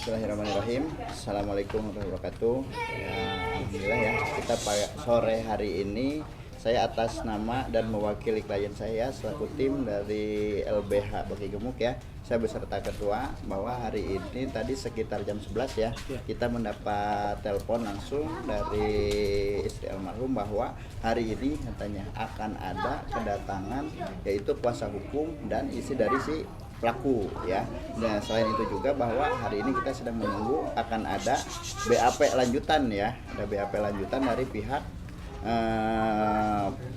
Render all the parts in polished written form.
Bismillahirrahmanirrahim. Assalamualaikum warahmatullahi wabarakatuh. Ya, alhamdulillah ya, kita pada sore hari ini saya atas nama dan mewakili klien saya selaku tim dari LBH Baki Gemuk ya. Saya beserta ketua bahwa hari ini tadi sekitar jam 11 ya, kita mendapat telepon langsung dari istri almarhum bahwa hari ini katanya akan ada kedatangan yaitu kuasa hukum dan istri dari si pelaku ya. Dan selain itu juga bahwa hari ini kita sedang menunggu akan ada BAP lanjutan ya, ada BAP lanjutan dari pihak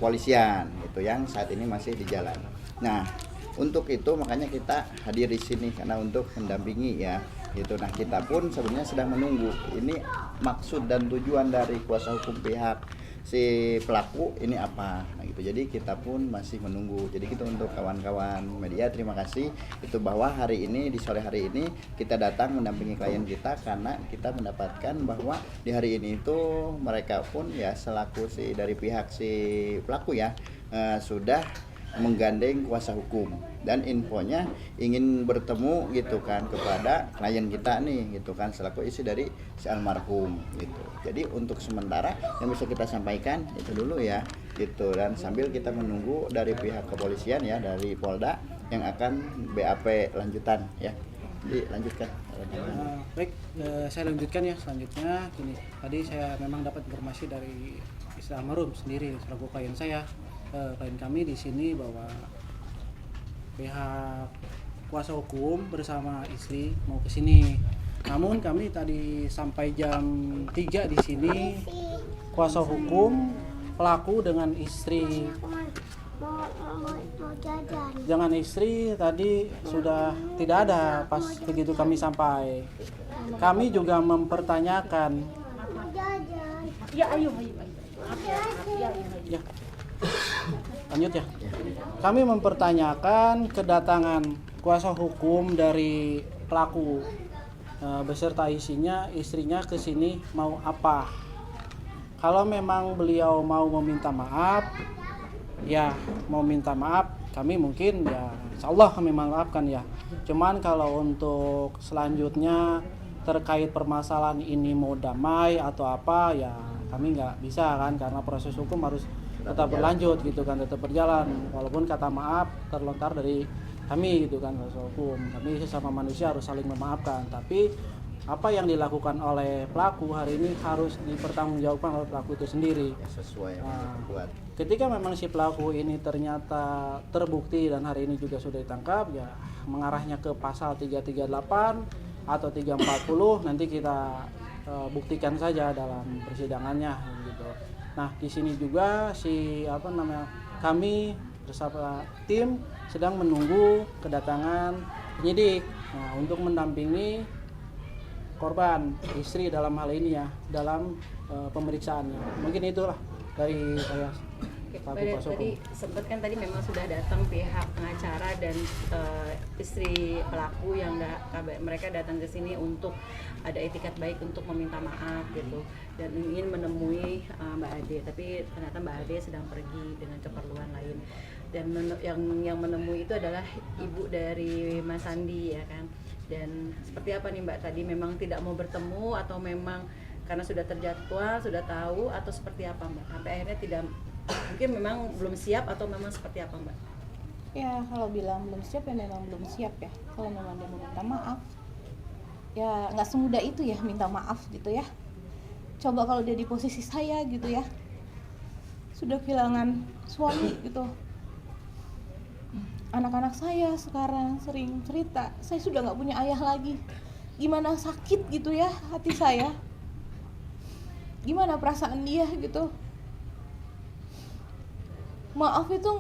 polisian itu yang saat ini masih di jalan. Nah, untuk itu makanya kita hadir di sini karena untuk mendampingi ya gitu. Nah, kita pun sebenarnya sedang menunggu ini maksud dan tujuan dari kuasa hukum pihak si pelaku ini apa, nah gitu. Jadi kita pun masih menunggu. Jadi gitu untuk kawan-kawan media, terima kasih itu bahwa hari ini di sore hari ini kita datang mendampingi klien kita karena kita mendapatkan bahwa di hari ini itu mereka pun ya selaku si dari pihak si pelaku ya sudah menggandeng kuasa hukum dan infonya ingin bertemu gitu kan kepada klien kita nih gitu kan selaku istri dari si almarhum gitu. Jadi untuk sementara yang bisa kita sampaikan itu dulu ya gitu, dan sambil kita menunggu dari pihak kepolisian ya dari Polda yang akan BAP lanjutan ya. Jadi lanjutkan. Baik, saya lanjutkan ya selanjutnya. Gini, tadi saya memang dapat informasi dari istri almarhum sendiri selaku klien saya. Klien kami di sini bahwa pihak kuasa hukum bersama istri mau ke sini. Namun kami tadi sampai jam 3 di sini kuasa hukum pelaku dengan istri jangan istri tadi sudah tidak ada pas begitu kami sampai. Kami juga mempertanyakan ya. Lanjut ya. Kami mempertanyakan kedatangan kuasa hukum dari pelaku beserta istrinya ke sini mau apa. Kalau memang beliau mau meminta maaf, ya mau minta maaf, kami mungkin ya insyaallah kami maafkan ya. Cuman kalau untuk selanjutnya terkait permasalahan ini mau damai atau apa ya kami nggak bisa kan, karena proses hukum harus tetap berlanjut gitu kan, tetap berjalan walaupun kata maaf terlontar dari kami gitu kan. Proses hukum kami sesama manusia harus saling memaafkan, tapi apa yang dilakukan oleh pelaku hari ini harus dipertanggungjawabkan oleh pelaku itu sendiri Sesuai yang dibuat. Ketika memang si pelaku ini ternyata terbukti dan hari ini juga sudah ditangkap ya, mengarahnya ke pasal 338 atau 340 nanti kita buktikan saja dalam persidangannya gitu. Nah, di sini juga kami bersama tim sedang menunggu kedatangan penyidik untuk mendampingi korban istri dalam hal ini ya, dalam pemeriksaannya. Mungkin itulah dari saya. Tadi sempat kan tadi memang sudah datang pihak pengacara dan istri pelaku yang mereka datang ke sini untuk ada etikat baik untuk meminta maaf gitu dan ingin menemui Mbak Ade, tapi ternyata Mbak Ade sedang pergi dengan keperluan lain dan yang menemui itu adalah ibu dari Mas Sandi ya kan. Dan seperti apa nih Mbak, tadi memang tidak mau bertemu atau memang karena sudah terjadwal, sudah tahu, atau seperti apa Mbak? Sampai akhirnya tidak, mungkin memang belum siap atau memang seperti apa Mbak? Ya kalau bilang belum siap ya memang belum siap ya. Kalau memang dia mau minta maaf ya nggak semudah itu ya minta maaf gitu ya. Coba kalau dia di posisi saya gitu ya, sudah kehilangan suami gitu, anak-anak saya sekarang sering cerita saya sudah nggak punya ayah lagi, gimana sakit gitu ya hati saya, gimana perasaan dia gitu. Maaf itu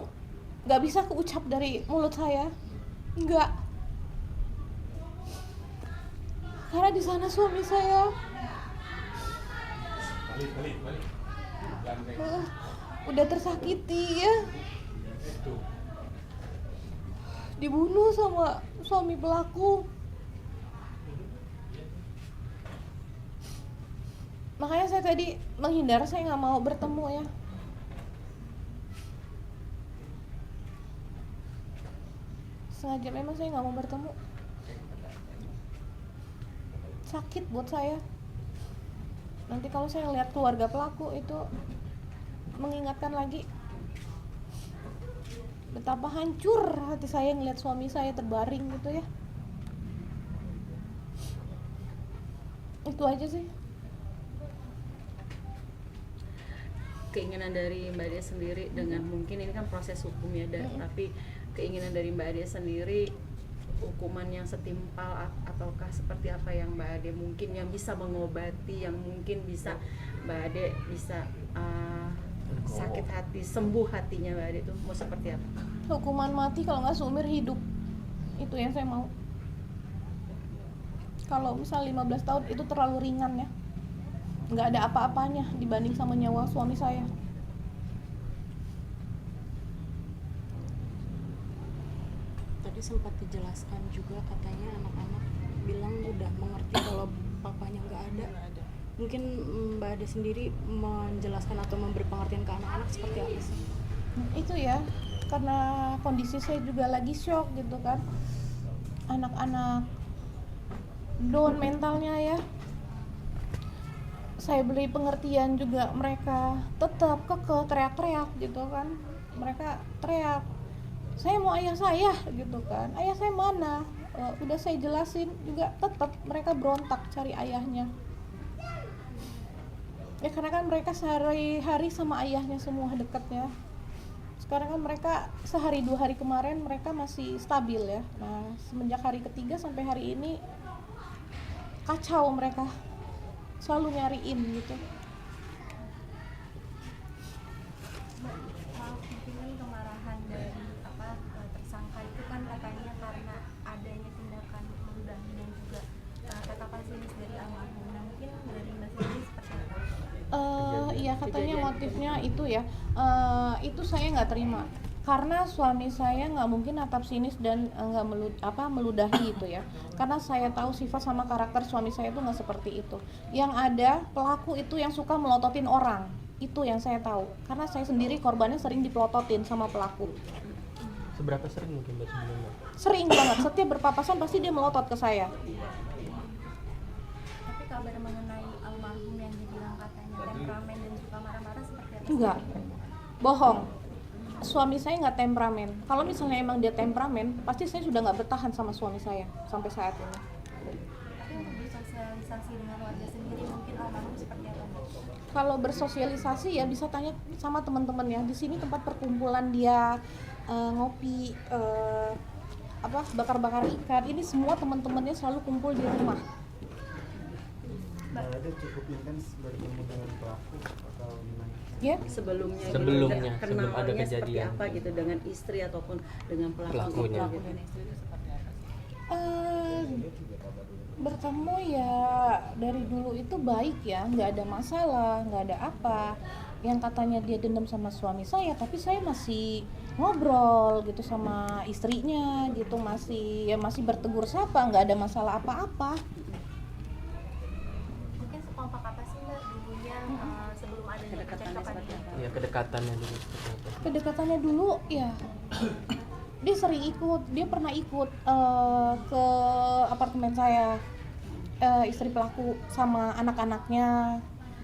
nggak bisa keucap dari mulut saya, nggak, karena di sana suami saya udah tersakiti ya, dibunuh sama suami pelaku. Makanya saya tadi menghindar, saya nggak mau bertemu ya. Sengaja memang saya nggak mau bertemu. sakit buat saya. Nanti kalau saya lihat keluarga pelaku itu mengingatkan lagi betapa hancur hati saya ngeliat suami saya terbaring gitu ya. Itu aja sih. Keinginan dari Mbak Ade sendiri dengan mungkin ini kan proses hukum ya, tapi keinginan dari Mbak Ade sendiri hukuman yang setimpal ataukah seperti apa yang Mbak Ade mungkin yang bisa mengobati, yang mungkin bisa Mbak Ade bisa sakit hati, sembuh hatinya Mbak Ade itu mau seperti apa? Hukuman mati kalau nggak seumur hidup, itu yang saya mau. Kalau misal 15 tahun itu terlalu ringan ya, nggak ada apa-apanya dibanding sama nyawa suami saya. Tadi sempat dijelaskan juga katanya anak-anak bilang udah mengerti kalau papanya nggak ada. Mungkin Mbak Ade sendiri menjelaskan atau memberi pengertian ke anak-anak seperti apa sih? Itu ya, karena kondisi saya juga lagi shock gitu kan. Anak-anak down mentalnya ya. Saya beri pengertian juga, mereka tetap kekeh teriak-teriak gitu kan. Mereka teriak, saya mau ayah saya gitu kan, ayah saya mana? Udah saya jelasin juga tetap mereka berontak cari ayahnya. Ya karena kan mereka sehari-hari sama ayahnya semua dekatnya. Sekarang kan mereka sehari 2 hari kemarin mereka masih stabil ya. Nah semenjak hari ketiga sampai hari ini kacau mereka, selalu nyariin gitu. Mungkin kemarahan dari tersangka itu kan katanya karena adanya tindakan meludahi dan juga tatapan sinis dari almarhum. Nah, mungkin dari Mbak sendiri seperti apa? Iya katanya motifnya itu ya, itu saya nggak terima karena suami saya nggak mungkin natap sinis dan nggak meludahi itu ya, karena saya tahu sifat sama karakter suami saya itu nggak seperti itu. Yang ada pelaku itu yang suka melototin orang, itu yang saya tahu karena saya sendiri korbannya sering dipelototin sama pelaku. Seberapa sering mungkin Mbak sebelumnya? Sering banget, setiap berpapasan pasti dia melotot ke saya. Tapi kabar mengenai almarhum yang dibilang katanya temperamen dan suka marah-marah seperti apa? Enggak, bohong. Suami saya nggak temperamen. Kalau misalnya emang dia temperamen, pasti saya sudah nggak bertahan sama suami saya sampai saat ini. Tapi untuk bersosialisasi dengan warga sendiri mungkin almarhum seperti apa? Kalau bersosialisasi ya bisa tanya sama teman-temannya. Di sini tempat perkumpulan dia, ngopi, bakar-bakar ikan. Ini semua teman-temannya selalu kumpul di rumah. Ada cukup intens bertemu dengan pelaku atau gimana? Ya, Sebelumnya Sebelum ada kenalannya seperti kejadian. apa gitu dengan istri ataupun dengan Pelakunya. gitu. bertemu ya dari dulu itu baik ya, nggak ada masalah, nggak ada apa. Yang katanya dia dendam sama suami saya, tapi saya masih ngobrol gitu sama istrinya gitu, masih bertegur sapa, nggak ada masalah apa-apa. Mungkin sekompak apa sih Mbak dulunya sebelum adanya Kedekatannya percakapan seperti itu? apa? Ya kedekatannya dulu seperti apa? Kedekatannya dulu ya dia sering ikut, dia pernah ikut ke apartemen saya, istri pelaku sama anak-anaknya.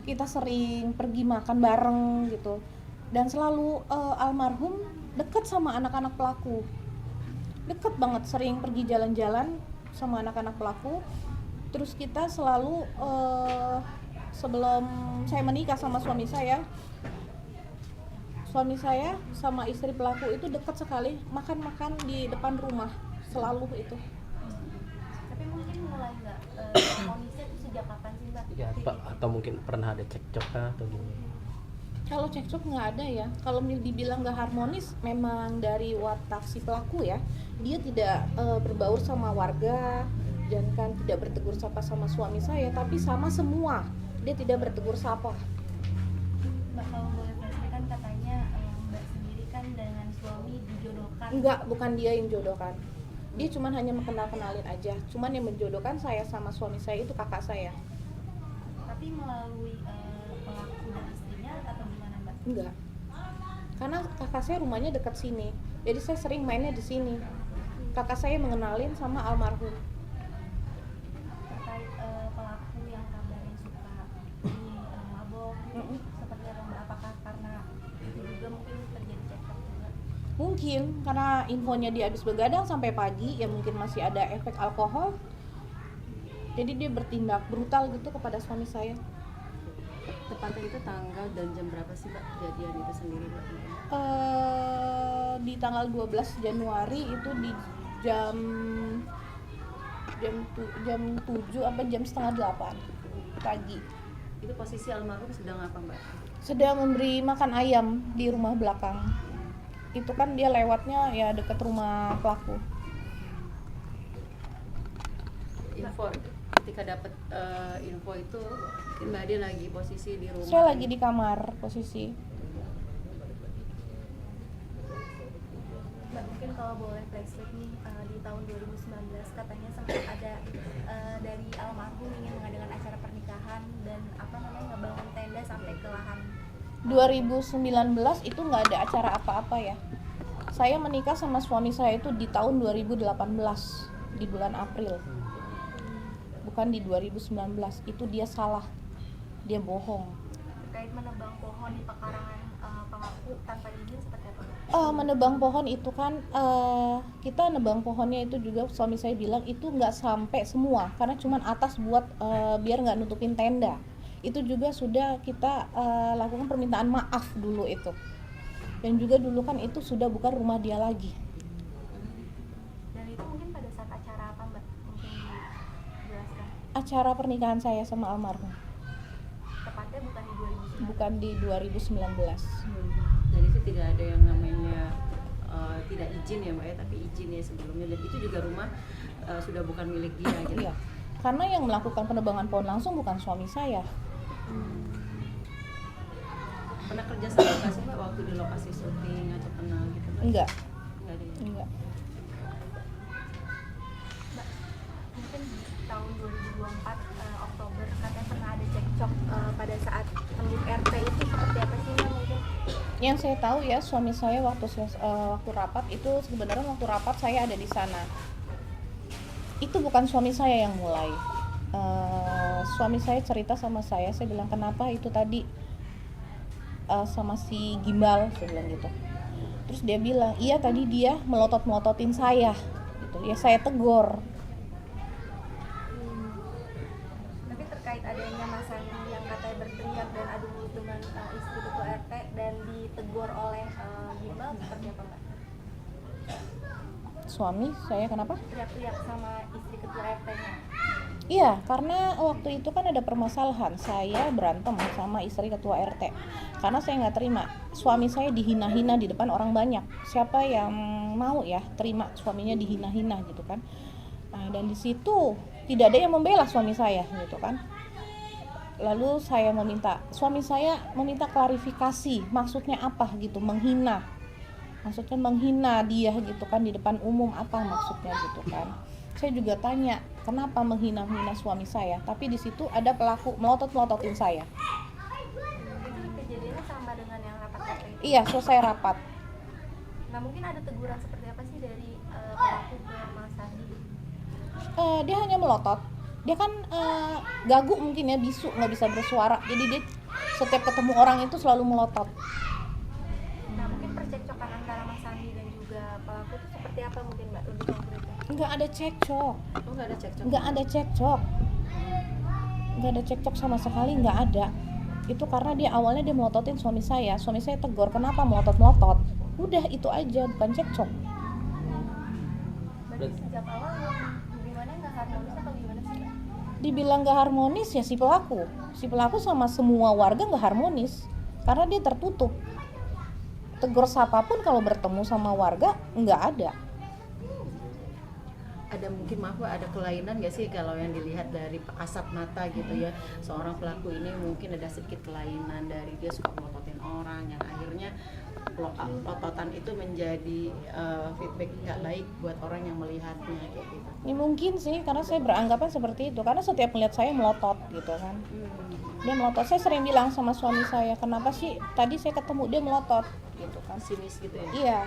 Kita sering pergi makan bareng gitu, dan selalu almarhum deket sama anak-anak pelaku, deket banget, sering pergi jalan-jalan sama anak-anak pelaku. Terus kita selalu sebelum saya menikah sama suami saya sama istri pelaku itu dekat sekali, makan-makan di depan rumah selalu itu. Tapi mungkin mulai nggak harmonisnya itu sejak kapan sih Mbak? Ya, atau mungkin pernah ada cekcok kah atau gimana? Kalau cekcok nggak ada ya. Kalau dibilang nggak harmonis, memang dari watak si pelaku ya. Dia tidak berbaur sama warga, dan kan tidak bertegur sapa sama suami saya, tapi sama semua. Dia tidak bertegur sapa. Mbak kalau boleh tahu kan katanya Mbak sendiri kan dengan suami dijodohkan. Enggak, bukan dia yang jodohkan. Dia cuman hanya kenalin aja. Cuman yang menjodohkan saya sama suami saya itu kakak saya. Tapi melalui pelaku dan istrinya atau gimana Mbak? Enggak. Karena kakak saya rumahnya dekat sini. Jadi saya sering mainnya di sini. Kakak saya mengenalin sama almarhum. Terkait kalau seperti apa Mbak? Apakah karena juga mungkin terjadi cekcok juga? Mungkin karena infonya dia habis begadang sampai pagi, ya mungkin masih ada efek alkohol. Jadi dia bertindak brutal gitu kepada suami saya. Tepatnya itu tanggal dan jam berapa sih Mbak kejadian itu sendiri Mbak? Di tanggal 12 Januari itu di jam 7 apa jam setengah 8 pagi. Itu posisi almarhum sedang apa Mbak? Sedang memberi makan ayam di rumah belakang. Itu kan dia lewatnya ya dekat rumah pelaku. Info ketika dapat info itu Mbak Ade lagi posisi di rumah. Saya lagi di kamar posisi. Mbak, mungkin kalau boleh flashback nih, di tahun 2019 katanya sempat ada dari almarhum ingin mengadakan acara pernikahan dan ngebangun tenda sampai ke lahan. 2019 itu nggak ada acara apa-apa ya. Saya menikah sama suami saya itu di tahun 2018 di bulan April. Bukan di 2019. Itu dia salah. Dia bohong. Terkait menebang pohon di pekarangan pelaku tanpa izin seperti apa? Menebang pohon itu kan kita nebang pohonnya itu juga suami saya bilang itu nggak sampai semua karena cuman atas buat biar nggak nutupin tenda. Itu juga sudah kita lakukan permintaan maaf dulu itu. Dan juga dulu kan itu sudah bukan rumah dia lagi. Dan itu mungkin pada saat acara apa Mbak? Mungkin dijelaskan. Acara pernikahan saya sama almarhum. Tepatnya bukan di 2019. Bukan di 2019. Jadi itu tidak ada yang namanya tidak izin ya Mbak ya, tapi izin ya sebelumnya, dan itu juga rumah sudah bukan milik dia gitu. Iya. Karena yang melakukan penebangan pohon langsung bukan suami saya. Pernah kerja sama nggak sih Mbak waktu di lokasi syuting atau pernah gitu Mbak? Enggak. Nggak ada ya? Enggak. Mbak, mungkin di tahun 2024 Oktober katanya pernah ada cekcok pada saat tembuk RT itu seperti apa sih Mbak mungkin? Yang saya tahu ya suami saya waktu rapat itu sebenarnya waktu rapat saya ada di sana. Itu bukan suami saya yang mulai. Suami saya cerita sama saya bilang kenapa itu tadi sama si Gimbal, saya bilang gitu. Terus dia bilang iya tadi dia melotot-melototin saya gitu. Ya saya tegur. Tapi terkait adanya Mas Andi yang katanya berteriak dan adu mulut dengan istri ketua RT dan ditegur oleh Gimbal seperti apa Mbak? Suami saya kenapa? Teriak-teriak sama istri ketua RT-nya. Iya, karena waktu itu kan ada permasalahan. Saya berantem sama istri ketua RT. Karena saya nggak terima. Suami saya dihina-hina di depan orang banyak. Siapa yang mau ya terima suaminya dihina-hina gitu kan. Nah, dan di situ tidak ada yang membela suami saya gitu kan. Lalu suami saya meminta klarifikasi. Maksudnya apa gitu, menghina. Maksudnya menghina dia gitu kan di depan umum, apa maksudnya gitu kan. Saya juga tanya kenapa menghina-hina suami saya, tapi di situ ada pelaku melotot-melototin saya. Kejadiannya sama dengan yang rapat RT itu. Iya, selesai rapat. Nah mungkin ada teguran seperti apa sih dari pelaku ke Mas Andi? Dia hanya melotot. Dia kan gagu mungkin ya, bisu, nggak bisa bersuara. Jadi dia setiap ketemu orang itu selalu melotot. Nah mungkin percekcokan antara Mas Andi dan juga pelaku itu seperti apa mungkin Mbak lebih konkretnya? Nggak ada cekcok. Oh nggak ada cekcok? Nggak ada cekcok. Nggak ada cekcok sama sekali, nggak ada. Itu karena dia awalnya dia melototin suami saya. Suami saya tegur, kenapa melotot-melotot? Udah itu aja, bukan cekcok. Berarti sejak awal gimana nggak harmonis atau gimana sih Mbak? Dibilang nggak harmonis ya si pelaku sama semua warga nggak harmonis karena dia tertutup. Tegur siapapun kalau bertemu sama warga nggak ada. Ada mungkin maaf Mbak, ada kelainan nggak sih kalau yang dilihat dari kasat mata gitu ya, seorang pelaku ini mungkin ada sedikit kelainan dari dia suka melototin orang yang akhirnya pelototan itu menjadi feedback nggak baik buat orang yang melihatnya kayak gitu. Ini mungkin sih karena saya beranggapan seperti itu karena setiap melihat saya melotot gitu kan. Dia melotot. Saya sering bilang sama suami saya, kenapa sih tadi saya ketemu dia melotot gitu kan. Sinis gitu ya. Iya.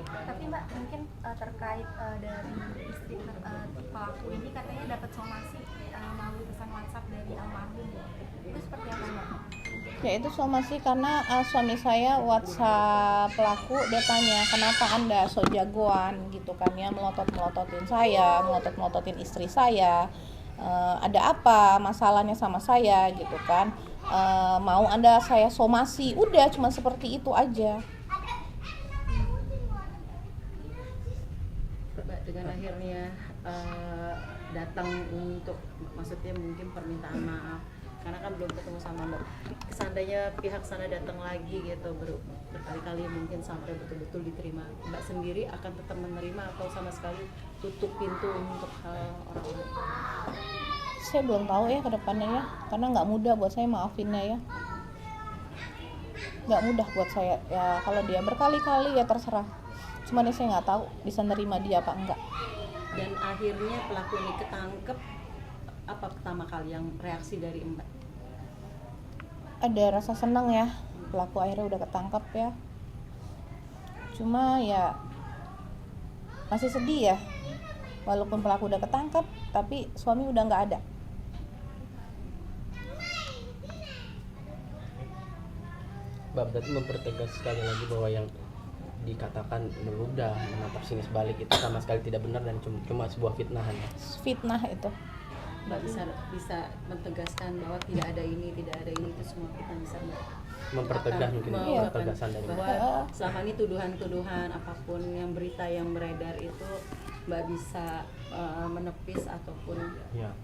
Tapi Mbak mungkin terkait dari istri pelaku ini katanya dapat somasi melalui pesan WhatsApp dari almarhum. Itu seperti apa Mbak? Ya itu somasi karena suami saya WhatsApp pelaku, dia tanya kenapa anda so jagoan gitu kan ya, melotot-melototin saya, melotot-melototin istri saya, ada apa masalahnya sama saya gitu kan, mau anda saya somasi, udah cuma seperti itu aja. Dengan akhirnya datang untuk maksudnya mungkin permintaan maaf karena kan belum ketemu sama Mbak. Seandainya pihak sana datang lagi gitu berkali-kali mungkin sampai betul-betul diterima, Mbak sendiri akan tetap menerima atau sama sekali tutup pintu untuk hal orang lain? Saya belum tahu ya ke depannya ya, karena nggak mudah buat saya maafinnya ya, nggak mudah buat saya ya. Kalau dia berkali-kali ya terserah, cuman saya nggak tahu bisa nerima dia apa enggak. Dan akhirnya pelaku ini ketangkep, apa pertama kali yang reaksi dari Mbak? Ada rasa senang ya, pelaku akhirnya udah ketangkap ya, cuma ya masih sedih ya, walaupun pelaku udah ketangkap tapi suami udah nggak ada. Mbak berarti mempertegas sekali lagi bahwa yang dikatakan meludah, menatap sinis balik itu sama sekali tidak benar dan cuma sebuah fitnahan. Fitnah itu. Mbak bisa mentegaskan bahwa tidak ada ini itu semua kita bisa Mempertegas mungkin ketegasan dari bahwa selama ini tuduhan-tuduhan apapun yang berita yang beredar itu Mbak bisa menepis ataupun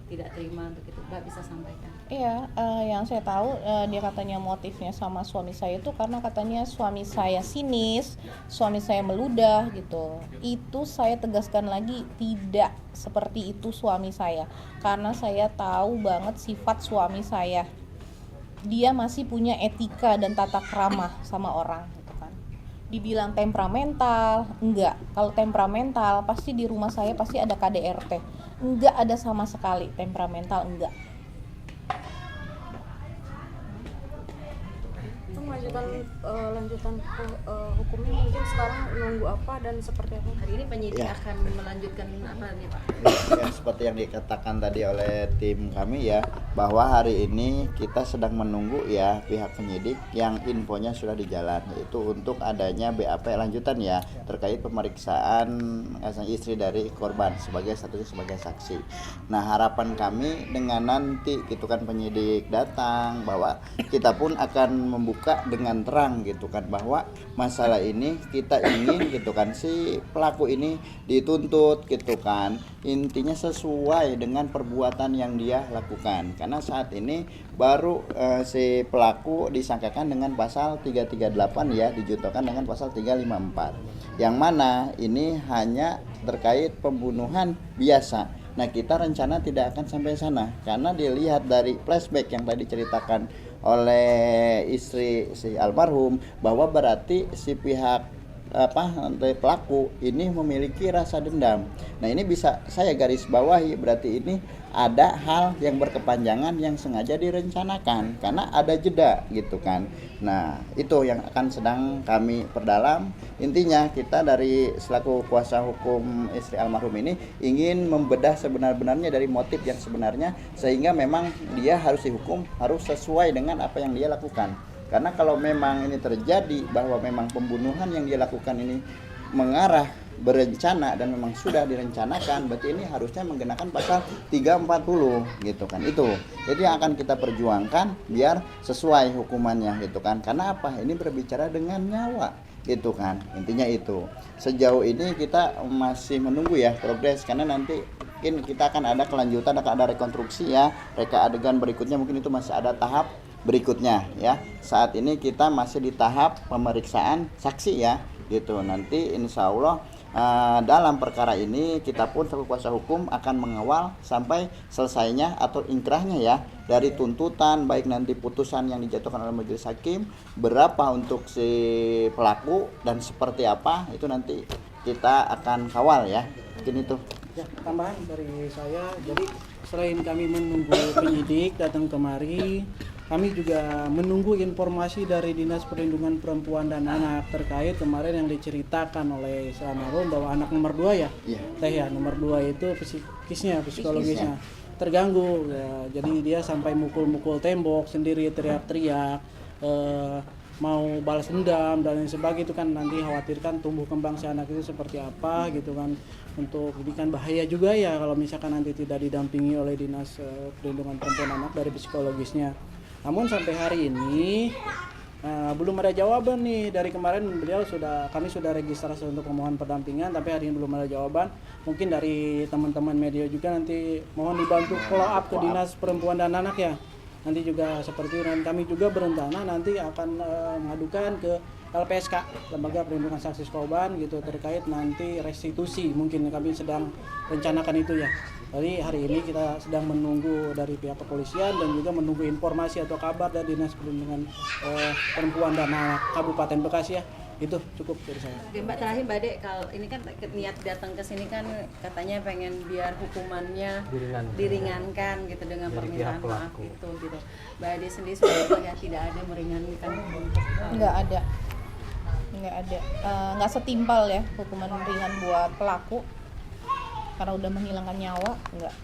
tidak terima untuk itu, Mbak bisa sampaikan. Iya, yang saya tahu dia katanya motifnya sama suami saya itu karena katanya suami saya sinis, suami saya meludah gitu. Itu saya tegaskan lagi tidak seperti itu suami saya, karena saya tahu banget sifat suami saya. Dia masih punya etika dan tata krama sama orang gitu kan. Dibilang temperamental, enggak. Kalau temperamental pasti di rumah saya pasti ada KDRT. Enggak ada sama sekali temperamental, enggak. Lanjutan hukumnya mungkin sekarang nunggu apa dan seperti apa? Hari ini penyidik akan melanjutkan apa nih Pak? Ya, seperti yang dikatakan tadi oleh tim kami ya, bahwa hari ini kita sedang menunggu ya pihak penyidik yang infonya sudah di jalan, yaitu untuk adanya BAP lanjutan ya terkait pemeriksaan istri dari korban sebagai statusnya sebagai saksi. Nah, harapan kami dengan nanti gitu kan penyidik datang, bahwa kita pun akan membuka dengan terang gitu kan, bahwa masalah ini kita ingin gitu kan si pelaku ini dituntut gitu kan, intinya sesuai dengan perbuatan yang dia lakukan. Karena saat ini baru si pelaku disangkakan dengan pasal 338 ya, dijatuhkan dengan pasal 354, yang mana ini hanya terkait pembunuhan biasa. Nah, kita rencana tidak akan sampai sana karena dilihat dari flashback yang tadi ceritakan oleh istri si almarhum, bahwa berarti si pihak pelaku ini memiliki rasa dendam. Nah, ini bisa saya garis bawahi, berarti ini ada hal yang berkepanjangan yang sengaja direncanakan karena ada jeda gitu kan. Nah, itu yang akan sedang kami perdalam. Intinya kita dari selaku kuasa hukum istri almarhum ini ingin membedah sebenar-benarnya dari motif yang sebenarnya, sehingga memang dia harus dihukum harus sesuai dengan apa yang dia lakukan. Karena kalau memang ini terjadi bahwa memang pembunuhan yang dia lakukan ini mengarah berencana dan memang sudah direncanakan, berarti ini harusnya menggunakan pasal 340 gitu kan. Itu yang akan kita perjuangkan biar sesuai hukumannya gitu kan. Karena apa? Ini berbicara dengan nyawa gitu kan. Intinya itu. Sejauh ini kita masih menunggu ya progres, karena nanti mungkin kita akan ada kelanjutan, akan ada rekonstruksi ya, reka adegan berikutnya, mungkin itu masih ada tahap berikutnya ya. Saat ini kita masih di tahap pemeriksaan saksi ya gitu. Nanti insya Allah dalam perkara ini kita pun selaku kuasa hukum akan mengawal sampai selesainya atau ingkrahnya ya, dari tuntutan baik nanti putusan yang dijatuhkan oleh majelis hakim, berapa untuk si pelaku dan seperti apa, itu nanti kita akan kawal ya. Mungkin itu ya tambahan dari saya. Jadi selain kami menunggu penyidik datang kemari, kami juga menunggu informasi dari Dinas Perlindungan Perempuan dan Anak terkait kemarin yang diceritakan oleh almarhum bahwa anak nomor 2 ya, Teh ya, nomor 2 itu psikologisnya. terganggu ya. Jadi dia sampai mukul-mukul tembok sendiri, teriak-teriak, mau balas dendam dan lain sebagainya. Itu kan nanti khawatirkan tumbuh kembang si anak itu seperti apa gitu kan. Untuk ini kan bahaya juga ya kalau misalkan nanti tidak didampingi oleh Dinas Perlindungan Perempuan Anak dari psikologisnya. Namun sampai hari ini belum ada jawaban nih. Dari kemarin kami sudah registrasi untuk memohon pendampingan, tapi hari ini belum ada jawaban. Mungkin dari teman-teman media juga nanti mohon dibantu follow up ke Dinas Perempuan dan Anak ya. Nanti juga seperti itu, dan kami juga berencana nanti akan mengadukan ke LPSK, Lembaga Perlindungan Saksi Korban gitu, terkait nanti restitusi. Mungkin kami sedang rencanakan itu ya. Jadi hari ini kita sedang menunggu dari pihak kepolisian dan juga menunggu informasi atau kabar dari Dinas Perlindungan Perempuan dan Anak Kabupaten Bekasi ya. Itu cukup dari saya. Oke, Mbak, terakhir Mbak Dek, kalau ini kan niat datang ke sini kan katanya pengen biar hukumannya diringankan gitu dengan dari permintaan pihak maaf pelaku. itu gitu. Mbak Dek sendiri sudah melihat tidak ada meringankan untuk Nggak ada, nggak setimpal ya hukuman ringan buat pelaku karena udah menghilangkan nyawa, nggak.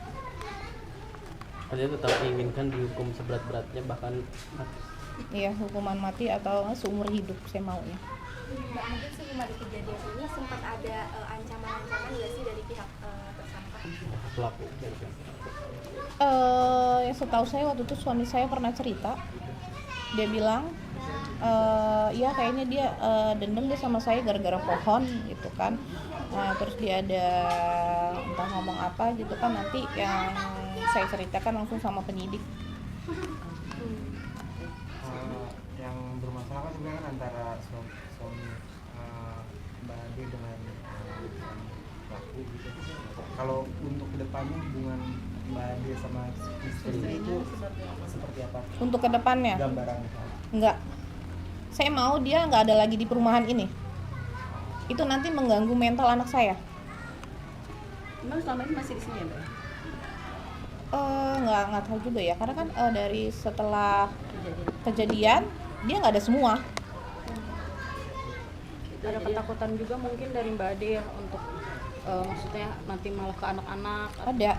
Dia tetap inginkan dihukum seberat-beratnya, bahkan mati. Iya, hukuman mati atau seumur hidup saya maunya. Mbak, mungkin sebelum ada kejadian ini sempat ada ancaman-ancaman nggak sih dari pihak tersangka? Pelaku. Yang setahu saya waktu itu suami saya pernah cerita, dia bilang ya kayaknya dia dendam dia sama saya gara-gara pohon gitu kan. Nah, terus dia ada entah ngomong apa gitu kan, nanti yang saya ceritakan langsung sama penyidik. Yang bermasalah kan sebenarnya kan antara suami Mbak Ade dengan suami pelaku gitu. Kalau untuk kedepannya hubungan Mbak Ade sama istri itu seperti apa? Untuk kedepannya Gambarannya. enggak, saya mau dia nggak ada lagi di perumahan ini. Itu nanti mengganggu mental anak saya. Memang selama ini masih di sini ya, Mbak? Nggak tahu juga ya, karena kan dari setelah kejadian dia nggak ada semua. Ada ketakutan juga mungkin dari Mbak Ade ya untuk maksudnya nanti malah ke anak-anak. Ada.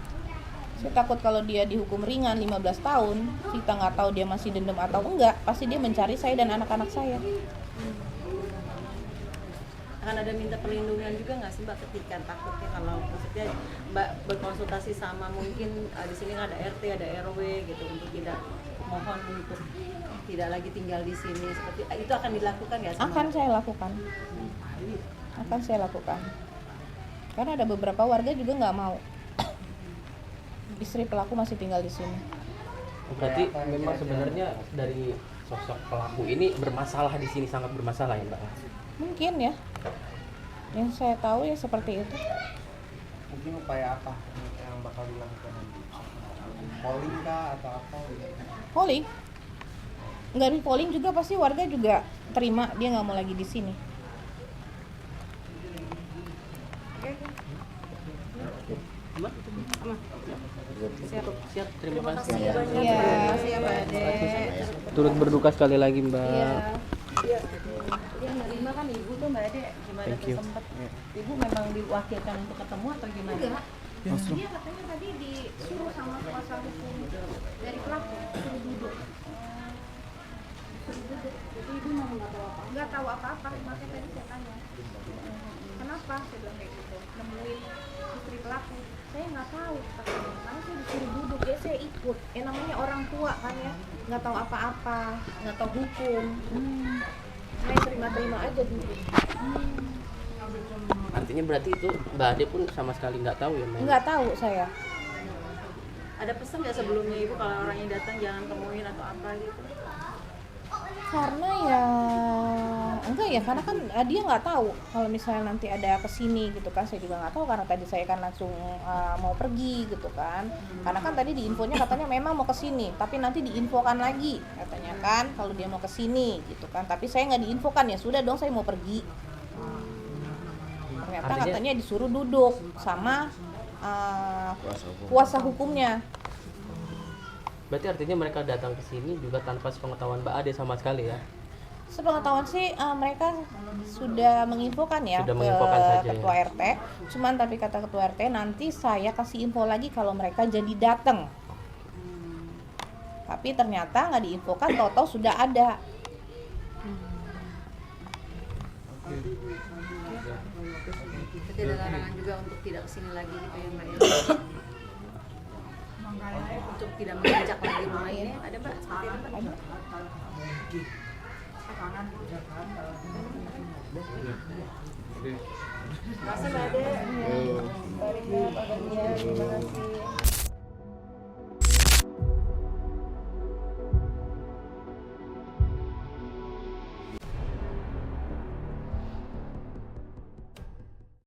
Saya takut kalau dia dihukum ringan 15 tahun, kita nggak tahu dia masih dendam atau enggak, pasti dia mencari saya dan anak-anak saya. Akan ada minta perlindungan juga nggak sih Mbak, ketika takutnya kalau maksudnya Mbak berkonsultasi sama mungkin di sini ada RT, ada RW gitu, untuk tidak mohon untuk tidak lagi tinggal di sini, seperti itu akan dilakukan nggak sih? Akan saya lakukan. Karena ada beberapa warga juga nggak mau istri pelaku masih tinggal di sini. Berarti memang sebenarnya dari sosok pelaku ini bermasalah di sini, sangat bermasalah ya Mbak. Mungkin ya. Yang saya tahu ya seperti itu. Mungkin upaya apa yang bakal dilakukan nanti? Polling kah atau apa? Polling. Nggak di polling juga pasti warga juga terima dia nggak mau lagi di sini. Siap, terima kasih. Iya. Turut berduka sekali lagi Mbak. Dia menerima kan ibu tuh Mbak Ade, gimana Thank tuh you. sempet ibu memang diwakilkan untuk ketemu atau gimana? Enggak. Dia katanya tadi disuruh sama kuasa hukum dari pelaku suruh duduk. Jadi ibu memang nggak tahu apa-apa. Nggak tahu apa-apa, makanya tadi saya tanya. Kenapa? Saya bilang kayak gitu. Nemuin istri pelaku. Saya nggak tahu katanya. Karena saya disuruh duduk, ya saya ikut. Namanya orang tua kan ya, nggak tahu apa-apa, nggak tahu hukum. Saya terima-terima aja duduk. Artinya berarti itu Mbak Ade pun sama sekali nggak tahu ya Mbak? Nggak tahu saya. Ada pesan nggak sebelumnya ibu kalau orang yang datang jangan temuin atau apa gitu? Karena ya enggak ya, karena kan dia nggak tahu kalau misalnya nanti ada kesini gitu kan, saya juga nggak tahu karena tadi saya kan langsung mau pergi gitu kan. Karena kan tadi di infonya katanya memang mau kesini, tapi nanti diinfokan lagi katanya kan kalau dia mau kesini gitu kan. Tapi saya nggak diinfokan, ya sudah dong saya mau pergi. Ternyata Artinya- katanya disuruh duduk sama kuasa hukumnya. Berarti artinya mereka datang ke sini juga tanpa sepengetahuan Mbak Ade sama sekali ya? Sepengetahuan sih mereka sudah menginfokan ya Sudah ke menginfokan saja, ketua ya. RT. Cuman tapi kata ketua RT nanti saya kasih info lagi kalau mereka jadi datang. Tapi ternyata nggak diinfokan, tahu-tahu sudah ada. Berarti ada larangan juga untuk tidak kesini lagi gitu ya Mbak ya. Untuk tidak menginjak lagi rumah ini ada Mbak seperti itu Mbak? Ada. Terima kasih Mbak Ade. Terima kasih.